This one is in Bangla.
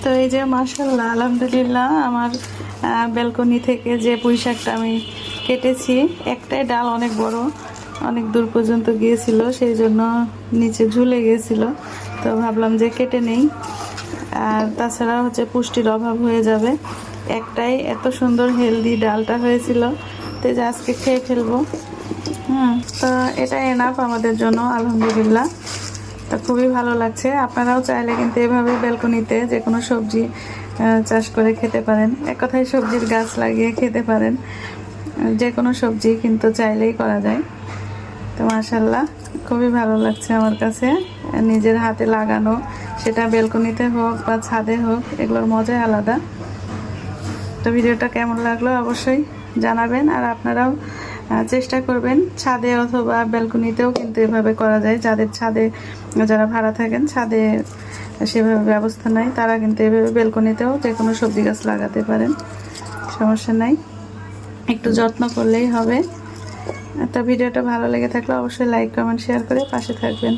তো এই যে মাশাআল্লাহ আলহামদুলিল্লাহ আমার ব্যালকনি থেকে যে পুঁই শাকটা আমি কেটেছি, একটাই ডাল অনেক বড়, অনেক দূর পর্যন্ত গিয়েছিল, সেই জন্য নিচে ঝুলে গিয়েছিল। তো ভাবলাম যে কেটে নেই, আর তাছাড়া হচ্ছে পুষ্টির অভাব হয়ে যাবে। একটাই এত সুন্দর হেলদি ডালটা হয়েছিল, তো যে আজকে খেয়ে ফেলবো। তো এটা এনাফ আমাদের জন্য আলহামদুলিল্লাহ। তো খুবই ভালো লাগছে। আপনারাও চাইলে কিন্তু এভাবে ব্যালকনিতে যে কোনো সবজি চাষ করে খেতে পারেন। এক কথায় সবজির গাছ লাগিয়ে খেতে পারেন। যে কোনো সবজি কিন্তু চাইলেই করা যায়। তো মাশাআল্লাহ খুবই ভালো লাগছে আমার কাছে, নিজের হাতে লাগানো, সেটা ব্যালকনিতে হোক বা ছাদে হোক, এগুলোর মজাই আলাদা। তো ভিডিওটা কেমন লাগলো অবশ্যই জানাবেন, আর আপনারাও চেষ্টা করবেন ছাদে অথবা ব্যালকনিতেও কিন্তু এভাবে করা যায়। যাদের ছাদে, যারা ভাড়া থাকেন ছাদে সেভাবে ব্যবস্থা নাই, তারা কিন্তু এভাবে ব্যালকনিতেও যে কোনো সবজি গাছ লাগাতে পারেন, সমস্যা নাই, একটু যত্ন করলেই হবে। তো ভিডিওটা ভালো লেগে থাকলে অবশ্যই লাইক কমেন্ট শেয়ার করে পাশে থাকবেন।